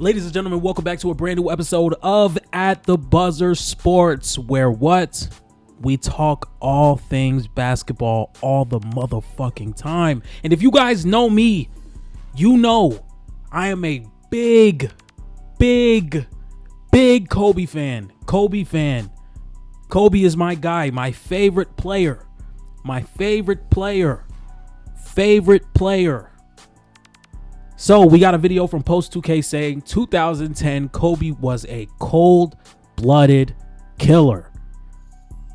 Ladies and gentlemen, welcome back to a brand new episode of At the Buzzer Sports, where what? We talk all things basketball all the motherfucking time. And if you guys know me, you know I am a big Kobe fan. Kobe is my guy, my favorite player. So we got a video from Post 2K saying 2010 Kobe was a cold-blooded killer.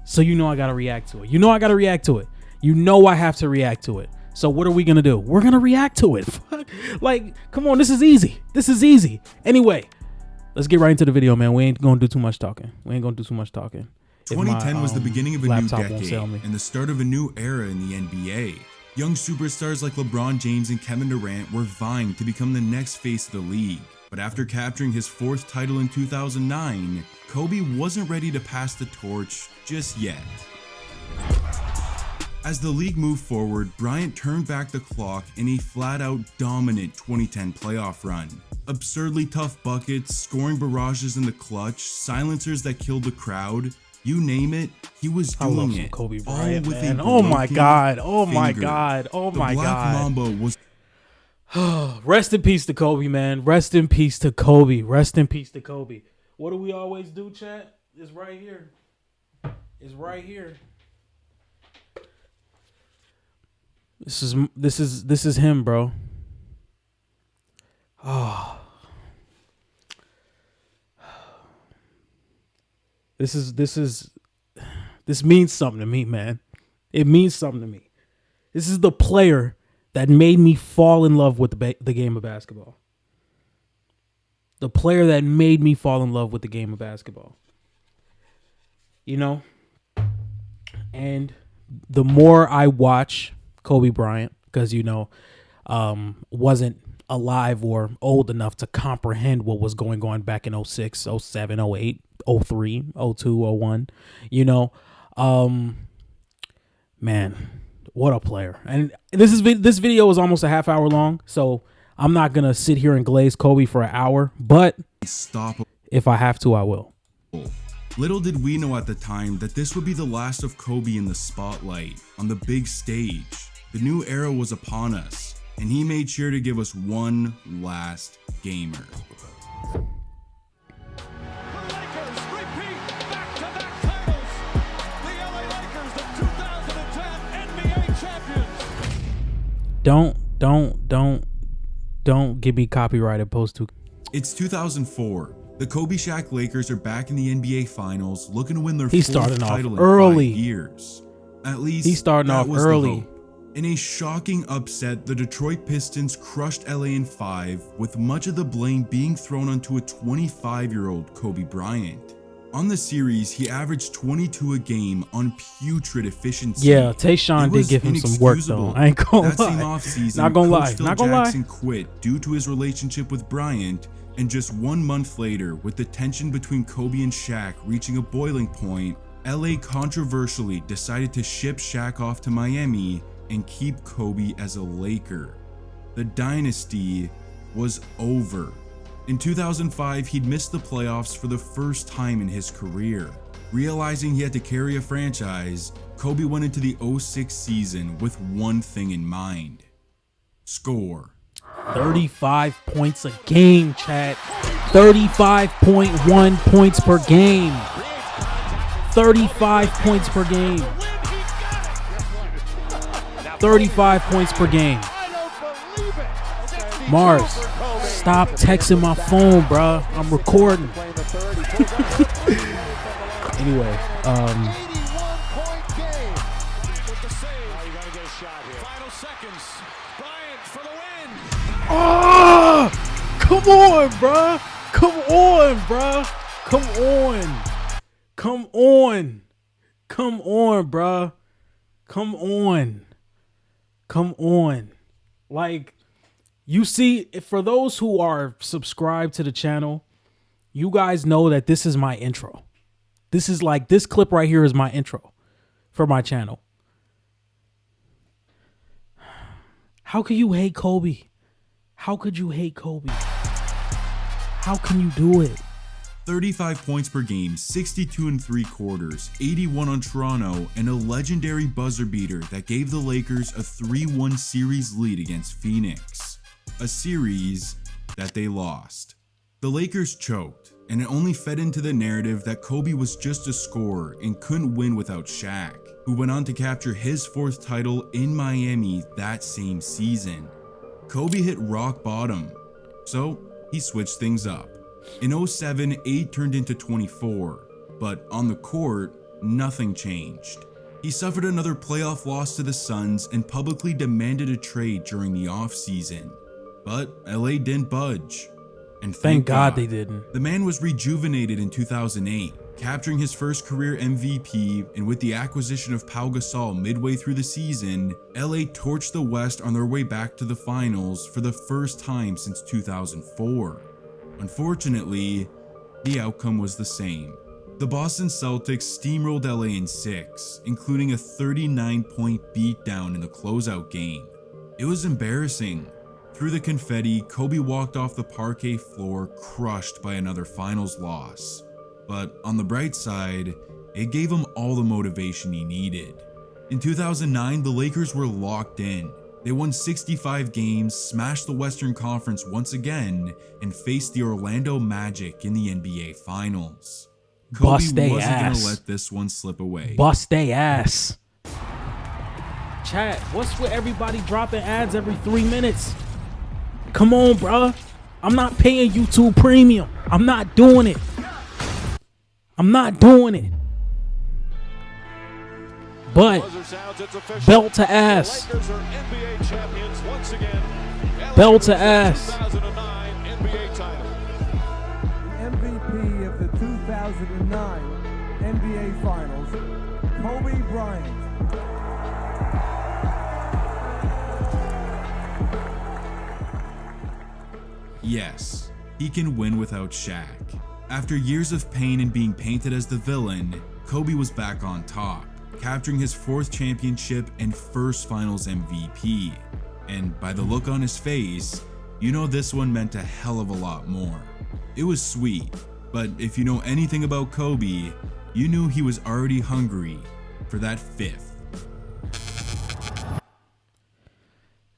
So you know I gotta react to it. You know I have to react to it. So what are we gonna do? We're gonna react to it. Like, come on, this is easy. Anyway, let's get right into the video, man. We ain't gonna do too much talking. 2010 was the beginning of a new decade and the start of a new era in the NBA. Young superstars like LeBron James and Kevin Durant were vying to become the next face of the league. But after capturing his fourth title in 2009, Kobe wasn't ready to pass the torch just yet. As the league moved forward, Bryant turned back the clock in a flat-out dominant 2010 playoff run. Absurdly tough buckets, scoring barrages in the clutch, silencers that killed the crowd, you name it, he was doing it. Kobe Bryant, all with man. Oh my God. The Black Mamba was. Rest in peace to Kobe, man. Rest in peace to Kobe. What do we always do, chat? It's right here. This is him, bro. Oh. This means something to me, man. It means something to me. This is the player that made me fall in love with the game of basketball. The player that made me fall in love with the game of basketball. You know? And the more I watch Kobe Bryant, because, you know, wasn't alive or old enough to comprehend what was going on back in 06, 07, 08, 03, 02, 01, you know, man, what a player. And this video is almost a half hour long, so I'm not going to sit here and glaze Kobe for an hour, but if I have to, I will. Little did we know at the time that this would be the last of Kobe in the spotlight, on the big stage. The new era was upon us, and he made sure to give us one last gamer. Don't give me copyrighted Post 2. It's 2004. The Kobe Shaq Lakers are back in the NBA Finals, looking to win their fourth title in 5 years. At least he's starting off early. In a shocking upset, the Detroit Pistons crushed LA in 5, with much of the blame being thrown onto a 25-year-old Kobe Bryant. On the series, he averaged 22 a game on putrid efficiency. Yeah, Tayshaun did give him some work though. I ain't gonna lie. That same offseason, Coach Phil Jackson quit due to his relationship with Bryant, and just 1 month later, with the tension between Kobe and Shaq reaching a boiling point, LA controversially decided to ship Shaq off to Miami and keep Kobe as a Laker. The dynasty was over. In 2005, he'd missed the playoffs for the first time in his career. Realizing he had to carry a franchise, Kobe went into the 06 season with one thing in mind: score. 35 points a game, chat. 35.1 points per game. 35 points per game. 35 points per game. Mars, stop texting my phone, bro. I'm recording. Anyway, oh, come on, bro. Come on, bro. Come on. Like, you see, for those who are subscribed to the channel, you guys know that this is my intro. This is like, this clip right here is my intro for my channel. How could you hate Kobe? How could you hate Kobe? How can you do it? 35 points per game, 62 and 3/4, 81 on Toronto, and a legendary buzzer beater that gave the Lakers a 3-1 series lead against Phoenix. A series that they lost. The Lakers choked, and it only fed into the narrative that Kobe was just a scorer and couldn't win without Shaq, who went on to capture his 4th title in Miami that same season. Kobe hit rock bottom, so he switched things up. In 07, 8 turned into 24, but on the court, nothing changed. He suffered another playoff loss to the Suns and publicly demanded a trade during the offseason. But LA didn't budge. And thank God they didn't. The man was rejuvenated in 2008, capturing his first career MVP, and with the acquisition of Pau Gasol midway through the season, LA torched the West on their way back to the finals for the first time since 2004. Unfortunately, the outcome was the same. The Boston Celtics steamrolled LA in 6, including a 39-point beatdown in the closeout game. It was embarrassing. Through the confetti, Kobe walked off the parquet floor crushed by another finals loss. But on the bright side, it gave him all the motivation he needed. In 2009, the Lakers were locked in. They won 65 games, smashed the Western Conference once again, and faced the Orlando Magic in the NBA Finals. Kobe wasn't going to let this one slip away. Bust they ass. Chat, what's with everybody dropping ads every 3 minutes? Come on, bruh. I'm not paying YouTube Premium. I'm not doing it. I'm not doing it. But belt to ass. Belt to ass. MVP of the 2009 NBA Finals, Kobe Bryant. Yes, he can win without Shaq. After years of pain and being painted as the villain, Kobe was back on top, capturing his 4th championship and first finals MVP. And by the look on his face, you know this one meant a hell of a lot more. It was sweet, but if you know anything about Kobe, you knew he was already hungry for that 5th.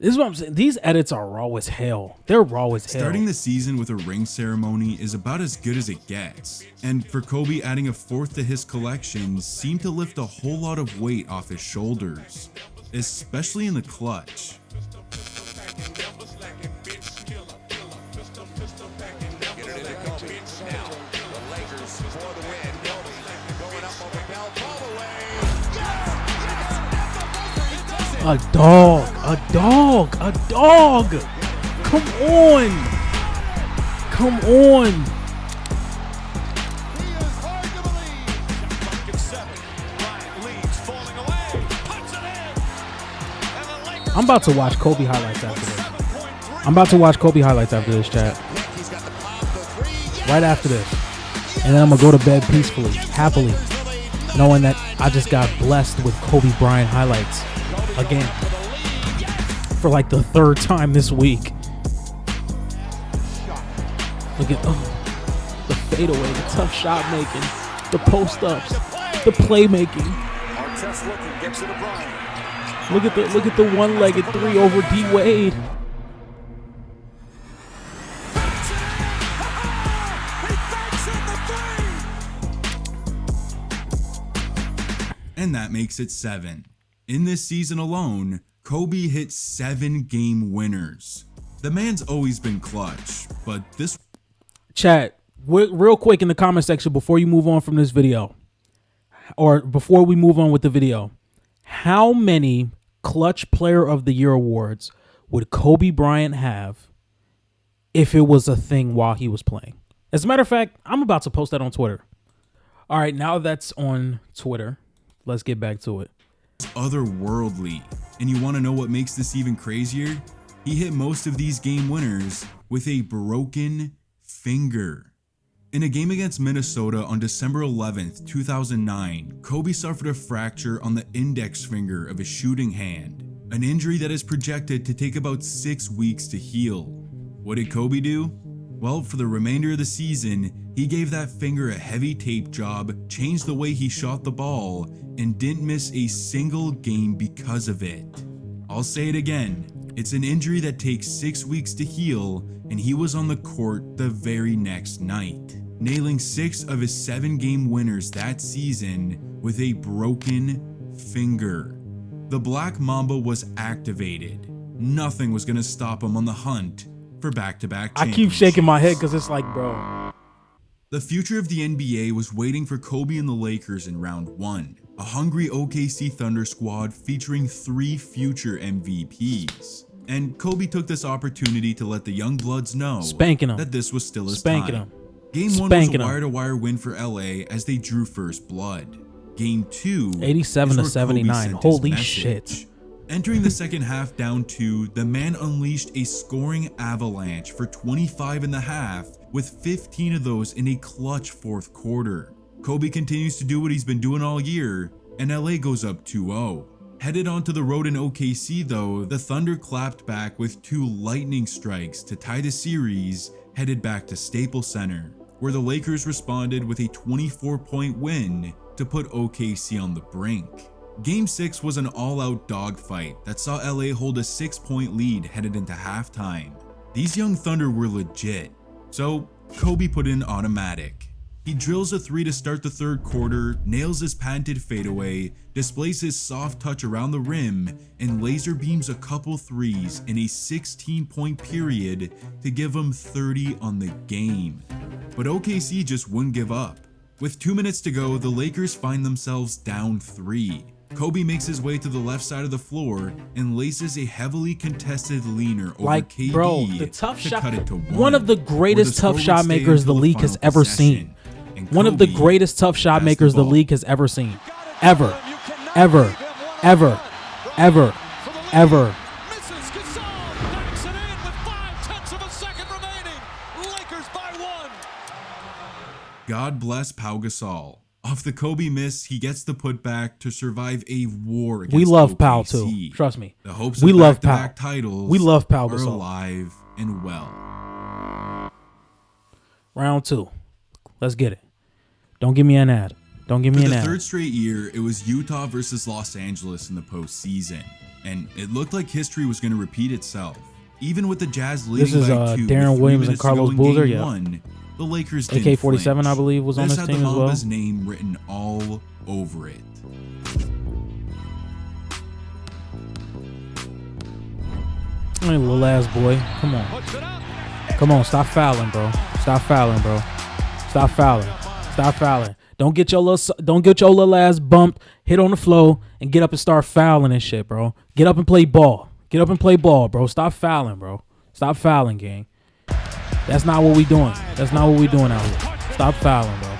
This is what I'm saying. These edits are raw as hell. They're raw as hell. Starting the season with a ring ceremony is about as good as it gets. And for Kobe, adding a 4th to his collection seemed to lift a whole lot of weight off his shoulders, especially in the clutch. A dog, a dog, a dog. Come on. Come on. I'm about to watch Kobe highlights after this. I'm about to watch Kobe highlights after this, chat. Right after this. And then I'm going to go to bed peacefully, happily, knowing that I just got blessed with Kobe Bryant highlights again for like the 3rd time this week. Look at the fadeaway, the tough shot making, the post ups, the playmaking. Look at the one-legged 3 over D Wade. And that makes it 7. In this season alone, Kobe hit 7 game winners. The man's always been clutch, but this... Chat, real quick in the comment section before you move on from this video, or before we move on with the video, how many Clutch Player of the Year awards would Kobe Bryant have if it was a thing while he was playing? As a matter of fact, I'm about to post that on Twitter. All right, now that's on Twitter, let's get back to it. Otherworldly. And you want to know what makes this even crazier? He hit most of these game winners with a broken finger. In a game against Minnesota on December 11th, 2009, Kobe suffered a fracture on the index finger of his shooting hand, an injury that is projected to take about 6 weeks to heal. What did Kobe do? Well, for the remainder of the season, he gave that finger a heavy tape job, changed the way he shot the ball, and didn't miss a single game because of it. I'll say it again, it's an injury that takes 6 weeks to heal, and he was on the court the very next night, nailing 6 of his 7 game winners that season with a broken finger. The Black Mamba was activated. Nothing was going to stop him on the hunt for back-to-back I championships. keep shaking my head because it's like, bro. The future of the NBA was waiting for Kobe and the Lakers in round 1, a hungry OKC Thunder squad featuring 3 future MVPs. And Kobe took this opportunity to let the young bloods know that this was still his time. Game 1 was a wire-to-wire win for LA as they drew first blood. Game 2, 87-79. Holy shit. Entering the second half down 2, the man unleashed a scoring avalanche for 25 in the half, with 15 of those in a clutch fourth quarter. Kobe continues to do what he's been doing all year, and LA goes up 2-0. Headed onto the road in OKC though, the Thunder clapped back with 2 lightning strikes to tie the series, headed back to Staples Center, where the Lakers responded with a 24-point win to put OKC on the brink. Game 6 was an all-out dogfight that saw LA hold a 6-point lead headed into halftime. These young Thunder were legit, so Kobe put in automatic. He drills a 3 to start the third quarter, nails his patented fadeaway, displays his soft touch around the rim, and laser beams a couple threes in a 16-point period to give him 30 on the game. But OKC just wouldn't give up. With 2 minutes to go, the Lakers find themselves down 3. Kobe makes his way to the left side of the floor and laces a heavily contested leaner over KD bro, the tough to shot, cut it to 1. one of the greatest tough shot makers the league has ever seen. One of the greatest tough shot makers the league has ever seen. Ever. Ever. Ever. Ever. Ever. Misses Gasol, knocks it in with 0.5 of a second remaining. Lakers by 1. God bless Pau Gasol. Off the Kobe miss, he gets the putback to survive a war against We love OKC. Pau too. Trust me. The hopes We of love back-to-back Pau. titles We love Pau are Gasol. alive and well. Round 2. Let's get it. Don't give me an ad. Don't give me For an the ad. third straight year, it was Utah versus Los Angeles in the postseason, and it looked like history was going to repeat itself. Even with the Jazz leading This is by 2 Darren with 3 Williams and minutes to Carlos go in Boozer, Game yeah. 1, the Lakers didn't AK-47, flinch. I believe, was on This this had team the as well. Mamba's name written all over it. Hey, little ass boy. Come on. Come on. Stop fouling, bro. Stop fouling, bro. Stop fouling. Stop fouling. Don't get your little ass bumped, hit on the floor, and get up and start fouling and shit, bro. Get up and play ball. Get up and play ball, bro. Stop fouling, bro. Stop fouling, gang. That's not what we doing. That's not what we doing out here. Stop fouling, bro.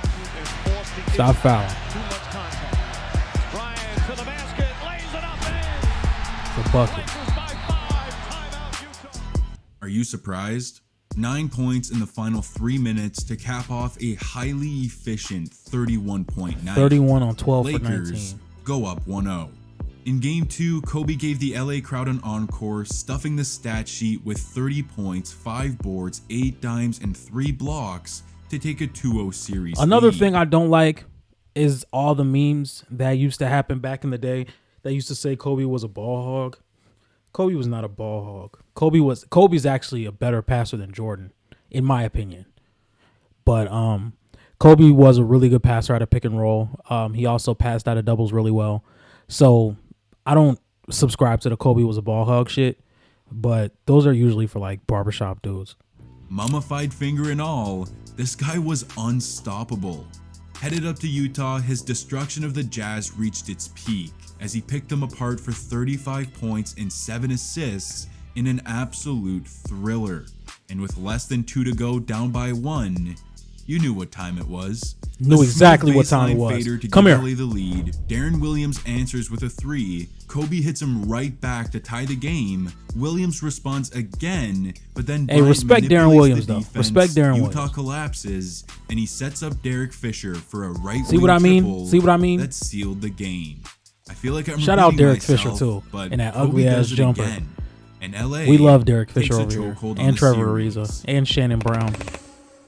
Stop fouling. Bryant to the basket, lays it up in. It's a bucket. Are you surprised? 9 points in the final 3 minutes to cap off a highly efficient 31-point night. 31 on 12 for Lakers 19. go up 1-0. In Game 2, Kobe gave the LA crowd an encore, stuffing the stat sheet with 30 points, 5 boards, 8 dimes, and 3 blocks to take a 2-0 series Another lead. thing I don't like is all the memes that used to happen back in the day that used to say Kobe was a ball hog. Kobe was not a ball hog. Kobe's actually a better passer than Jordan, in my opinion. But Kobe was a really good passer out of pick and roll. He also passed out of doubles really well. So I don't subscribe to the Kobe was a ball hog shit, but those are usually for like barbershop dudes. Mummified finger and all, this guy was unstoppable. Headed up to Utah, his destruction of the Jazz reached its peak as he picked them apart for 35 points and 7 assists in an absolute thriller. And with less than 2 to go, down by 1, you knew what time it was. Knew A exactly smooth what time it baseline was. fader to Come give here. LA the lead. Darren Williams answers with a 3. Kobe hits him right back to tie the game. Williams responds again, but then Hey, Bryant respect Darren manipulates Williams, the though. defense. Respect Darren Utah Williams. collapses, and he sets up Derek Fisher for a right See what I mean? triple See what I mean? that sealed the game. I feel like I'm Shout out repeating Derek Fisher, myself, too, but and that Kobe ugly-ass does it jumper. again. And LA We love Derek Fisher takes a over here, chokehold on and the Trevor series. Ariza, and Shannon Brown.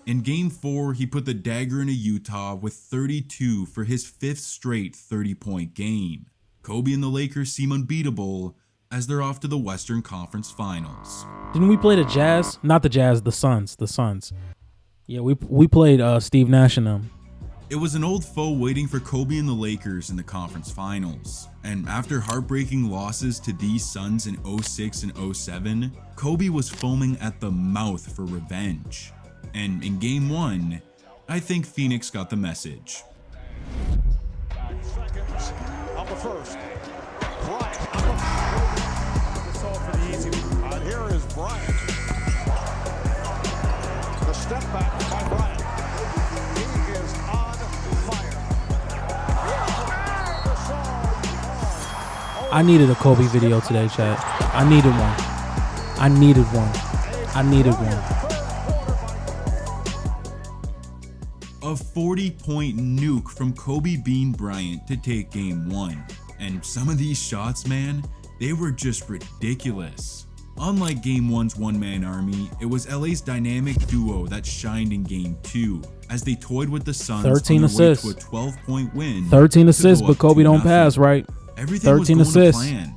In Game 4, he put the dagger into Utah with 32 for his 5th straight 30-point game. Kobe and the Lakers seem unbeatable as they're off to the Western Conference Finals. Didn't we play the Jazz? Not the Jazz, the Suns. The Suns. Yeah, we played Steve Nash and them. It was an old foe waiting for Kobe and the Lakers in the conference finals. And after heartbreaking losses to these Suns in 06 and 07, Kobe was foaming at the mouth for revenge. And in Game 1, I think Phoenix got the message. 9 seconds of the first. Bryant. This all for the easy one. And here is Bryant. The step back by Bryant. He is on fire. I needed a Kobe video today, chat. I needed one. A 40-point nuke from Kobe Bean Bryant to take Game 1. And some of these shots, man, they were just ridiculous. Unlike Game 1's one-man army, it was LA's dynamic duo that shined in Game 2 as they toyed with the Suns 13 on their assists. way to a 12-point win. 13 to assists, go but up Kobe don't 2-0. pass, right? Everything 13 was going assists. to plan.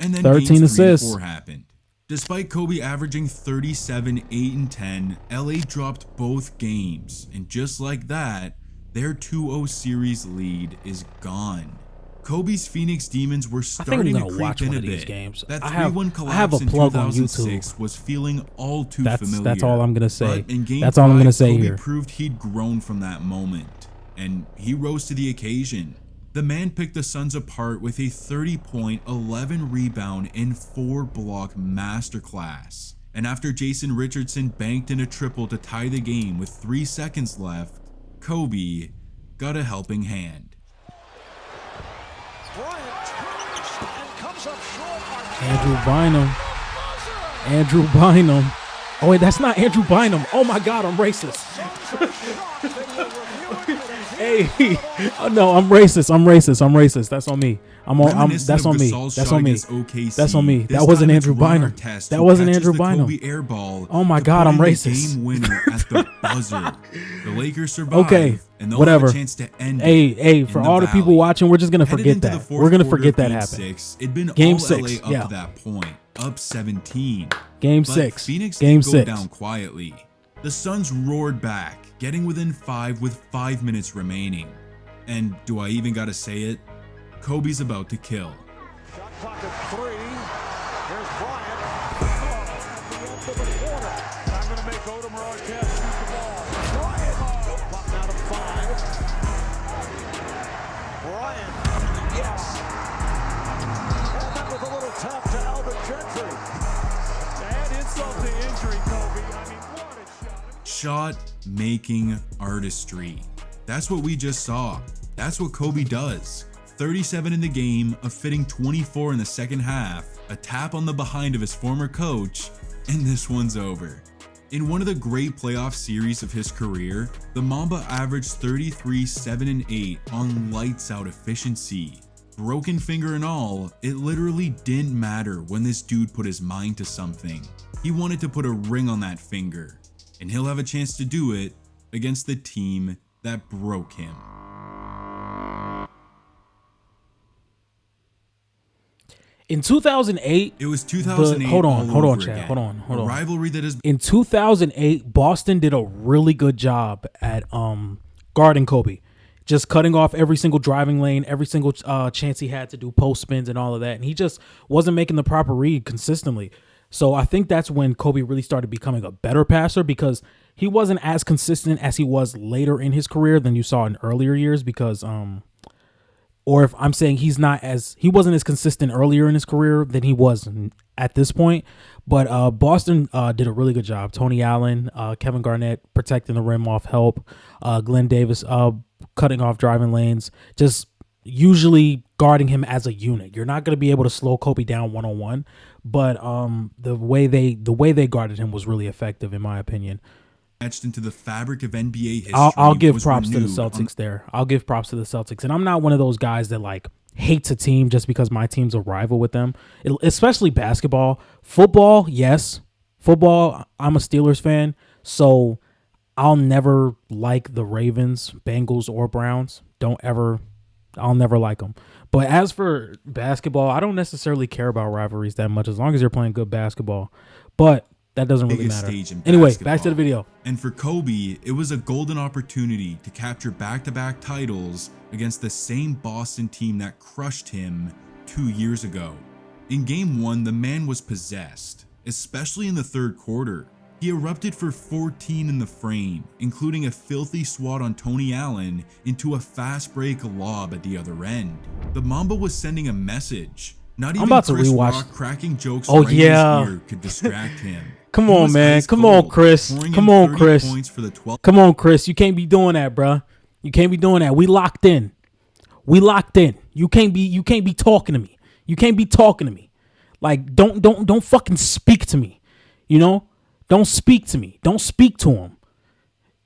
And then 13 games 3 and assists. 4 happened. Despite Kobe averaging 37, 8, and 10, LA dropped both games. And just like that, their 2-0 series lead is gone. Kobe's Phoenix Demons were starting to creep in a bit. Games. That I have 3-1 a collapse in plug on 2006 was feeling all too familiar. That's all I'm gonna say. But in Game That's all I'm 5, gonna say Kobe here. proved he'd grown from that moment, and he rose to the occasion. The man picked the Suns apart with a 30-point, 11-rebound, and 4-block masterclass. And after Jason Richardson banked in a triple to tie the game with 3 seconds left, Kobe got a helping hand. Bryant and comes up short. Andrew Bynum. Oh wait, that's not Andrew Bynum. Oh my God, I'm racist. Hey, oh, no, I'm racist. That's on me. That's on me. That's on me. That wasn't Andrew Bynum. That wasn't Andrew Bynum. Oh my God, I'm racist. Game winner at the buzzer. The Lakers survived. Okay, and they'll whatever. have a chance to end Hey, it for in all the Valley. people watching, we're just gonna Headed forget into the that. fourth We're gonna quarter forget of that Game happened. 6, it'd been Game all 6, LA up yeah. to that point, up 17. Game But 6. Phoenix Game didn't go 6. down quietly. The Suns roared back, getting within 5 with 5 minutes remaining. And do I even gotta say it? Kobe's about to kill. Shot clock at 3. Here's Bryant. At the end of the quarter. I'm going to make Odom Rorschach shoot the ball. Bryant. Clock now to 5. Bryant. Yes. And that was a little tough to Albert Gentry. Add insult to injury, Kobe. I mean, what a shot. Shot making artistry. That's what we just saw. That's what Kobe does. 37 in the game, a fitting 24 in the second half, a tap on the behind of his former coach, and this one's over. In one of the great playoff series of his career, the Mamba averaged 33, 7, and 8 on lights out efficiency. Broken finger and all, it literally didn't matter when this dude put his mind to something. He wanted to put a ring on that finger, and he'll have a chance to do it against the team that broke him. In 2008, It was 2008. hold on, over Chad. again. Hold on. A rivalry that has In 2008, Boston did a really good job at guarding Kobe, just cutting off every single driving lane, every single chance he had to do post spins and all of that, and he just wasn't making the proper read consistently. So I think that's when Kobe really started becoming a better passer, because he wasn't as consistent as he was later in his career than you saw in earlier years, because or if I'm saying he wasn't as consistent earlier in his career than he was at this point. But Boston did a really good job. Tony Allen, Kevin Garnett protecting the rim off help, Glenn Davis cutting off driving lanes, just usually guarding him as a unit. You're not going to be able to slow Kobe down one-on-one, but the way they guarded him was really effective, in my opinion. etched into the fabric of NBA history. I'll give was props to the renewed on Celtics there. I'll give props to the Celtics. And I'm not one of those guys that like hates a team just because my team's a rival with them, especially basketball. Football, yes. Football, I'm a Steelers fan, so I'll never like the Ravens, Bengals, or Browns. I'll never like them. But as for basketball, I don't necessarily care about rivalries that much as long as you're playing good basketball. But that doesn't really matter. Anyway, back to the video. And for Kobe, it was a golden opportunity to capture back-to-back titles against the same Boston team that crushed him 2 years ago. In Game 1, the man was possessed, especially in the third quarter. He erupted for 14 in the frame, including a filthy swat on Tony Allen into a fast break lob at the other end. The Mamba was sending a message. Not even Chris Rock cracking jokes right in his ear could distract him. Come on, man. Come on, Chris. Come on, Chris. Come on, Chris. You can't be doing that, bruh. You can't be doing that. We locked in. You can't be talking to me. You can't be talking to me. Like, don't fucking speak to me. You know? Don't speak to me. Don't speak to him.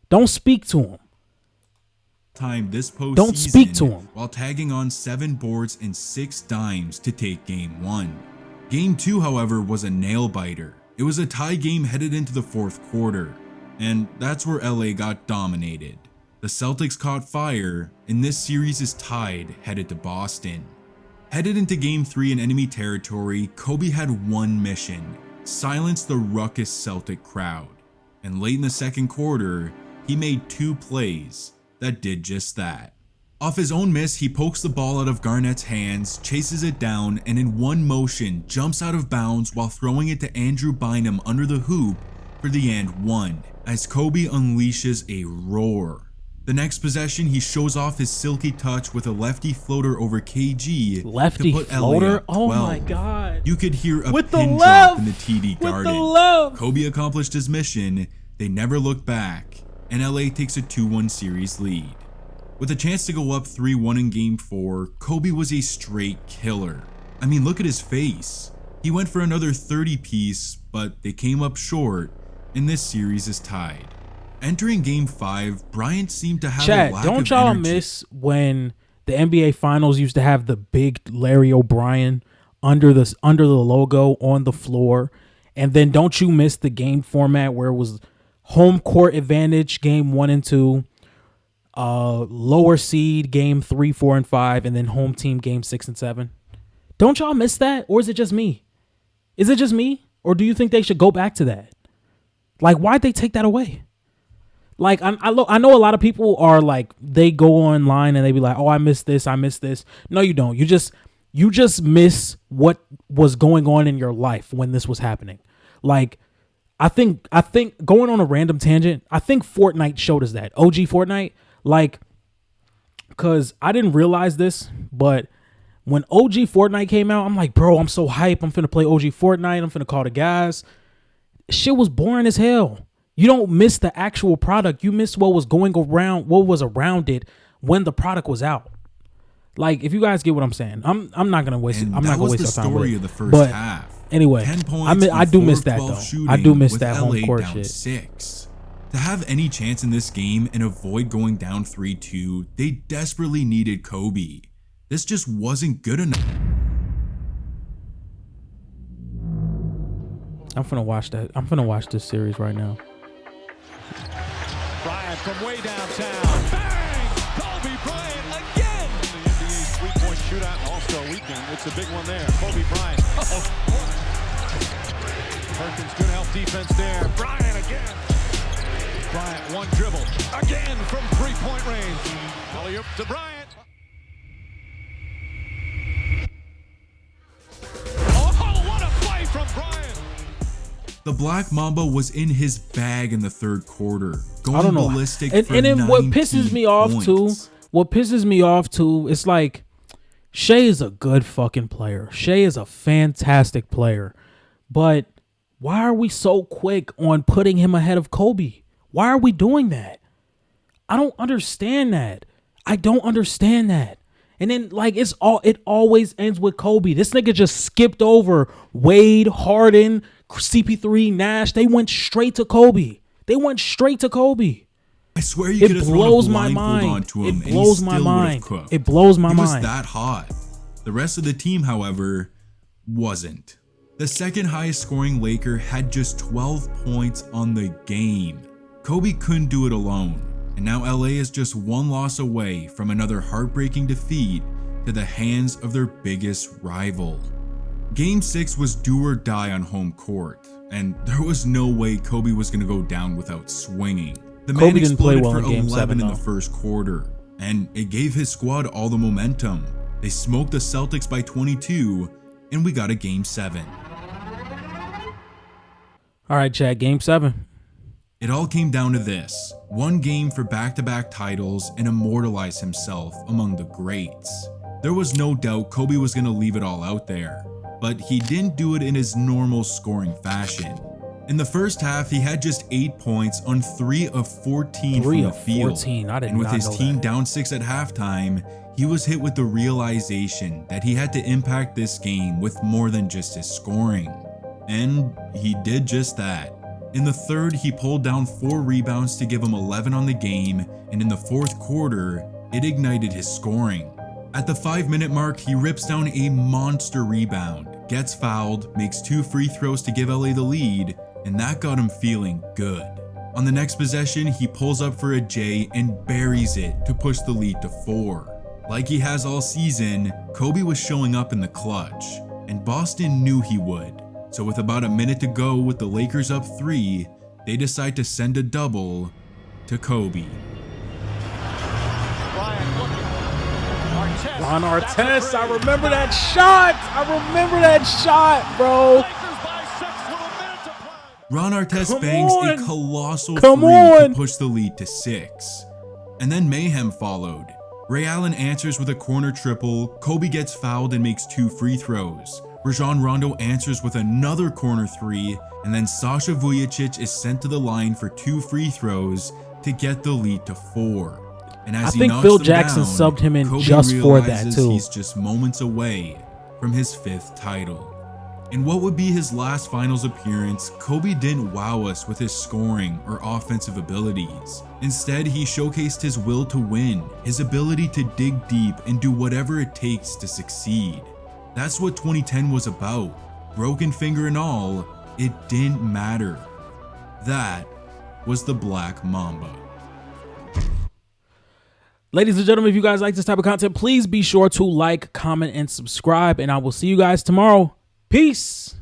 Don't speak to him. Time this postseason, don't speak to him. While tagging on 7 boards and 6 dimes to take Game 1. Game 2, however, was a nail-biter. It was a tie game headed into the fourth quarter, and that's where LA got dominated. The Celtics caught fire, and this series is tied headed to Boston. Headed into Game 3 in enemy territory, Kobe had one mission: silence the ruckus Celtic crowd. And late in the second quarter, he made 2 plays that did just that. Off his own miss, he pokes the ball out of Garnett's hands, chases it down, and in one motion jumps out of bounds while throwing it to Andrew Bynum under the hoop for the and one, as Kobe unleashes a roar. The next possession, he shows off his silky touch with a lefty floater over KG lefty to put floater? LA up 12. Oh my God. You could hear a with pin the drop left. in the TD with garden. The left. Kobe accomplished his mission, they never looked back, and LA takes a 2-1 series lead. With a chance to go up 3-1 in Game 4, Kobe was a straight killer. I mean, look at his face. He went for another 30-piece, but they came up short, and this series is tied. Entering Game 5, Bryant seemed to have a lack of don't y'all energy. miss when the NBA Finals used to have the big Larry O'Brien under the logo on the floor? And then don't you miss the game format where it was home court advantage Game 1 and 2, lower seed Game 3, 4, and 5, and then home team Game 6 and 7? Don't y'all miss that? Or is it just me? Is it just me? Or do you think they should go back to that? Like, why'd they take that away? Like, I know a lot of people are like, they go online and they be like, oh, I missed this. No, you don't. You just miss what was going on in your life when this was happening. Like, I think going on a random tangent, I think Fortnite showed us that. OG Fortnite, like, because I didn't realize this, but when OG Fortnite came out, I'm like, bro, I'm so hype. I'm finna play OG Fortnite. I'm finna call the guys. Shit was boring as hell. You don't miss the actual product. You miss what was going around, what was around it when the product was out. Like, if you guys get what I'm saying, I'm not gonna waste. I'm not gonna waste our time with it. Of the first but half. Anyway, 10 points I do miss that though. I do miss that LA home court down shit. 6. To have any chance in this game and avoid going down 3-2, they desperately needed Kobe. This just wasn't good enough. I'm finna watch that. I'm finna watch this series right now. Bryant from way downtown. Bang! Kobe Bryant again! The NBA's three-point shootout All-Star weekend. It's a big one there. Kobe Bryant. Perkins, good help defense there. Bryant again. Bryant, one dribble. Again from three-point range. Alley-oop to Bryant. Oh, what a play from Bryant! The Black Mamba was in his bag in the third quarter, going I don't know. ballistic And for then what 19 pisses me off too, it's like Shea is a good fucking player. Shea is a fantastic player. But why are we so quick on putting him ahead of Kobe? Why are we doing that? I don't understand that. I don't understand that. And then like it always ends with Kobe. This nigga just skipped over Wade, Harden, CP3, Nash. They went straight to Kobe. I swear you could have thrown a blindfold onto him and he still would have cooked. It blows my He was mind. that hot. The rest of the team, however, wasn't. The second highest scoring Laker had just 12 points on the game. Kobe couldn't do it alone, and now LA is just one loss away from another heartbreaking defeat to the hands of their biggest rival. Game 6 was do or die on home court, and there was no way Kobe was going to go down without swinging. The man Kobe didn't play exploded well for in Game 11 7, in the though. first quarter, and it gave his squad all the momentum. They smoked the Celtics by 22, and we got a Game 7. All right, Chad, Game 7. It all came down to this: one game for back-to-back titles and immortalize himself among the greats. There was no doubt Kobe was going to leave it all out there, but he didn't do it in his normal scoring fashion. In the first half, he had just 8 points on 3 of 14 from the field. 14. I did And with not his know team that. down 6 at halftime, he was hit with the realization that he had to impact this game with more than just his scoring. And he did just that. In the third, he pulled down 4 rebounds to give him 11 on the game, and in the fourth quarter, it ignited his scoring. At the 5-minute mark, he rips down a monster rebound, gets fouled, makes 2 free throws to give LA the lead, and that got him feeling good. On the next possession, he pulls up for a J and buries it to push the lead to 4. Like he has all season, Kobe was showing up in the clutch, and Boston knew he would. So with about a minute to go with the Lakers up 3, they decide to send a double to Kobe. Bryant looking. Artest. Ron That's a Artest, I three. remember that shot. I remember that shot, bro. Lakers by 6 with a minute to play. Ron Artest Come bangs on. a colossal Come 3 on. to push the lead to 6. And then mayhem followed. Ray Allen answers with a corner triple, Kobe gets fouled and makes 2 free throws. Rajon Rondo answers with another corner 3, and then Sasha Vujacic is sent to the line for 2 free throws to get the lead to 4. And as I he think knocks Phil them Jackson down, subbed him in Kobe just for that, realizes too. He's just moments away from his 5th title. In what would be his last finals appearance, Kobe didn't wow us with his scoring or offensive abilities. Instead, he showcased his will to win, his ability to dig deep and do whatever it takes to succeed. That's what 2010 was about. Broken finger and all, it didn't matter. That was the Black Mamba. Ladies and gentlemen, if you guys like this type of content, please be sure to like, comment, and subscribe. And I will see you guys tomorrow. Peace.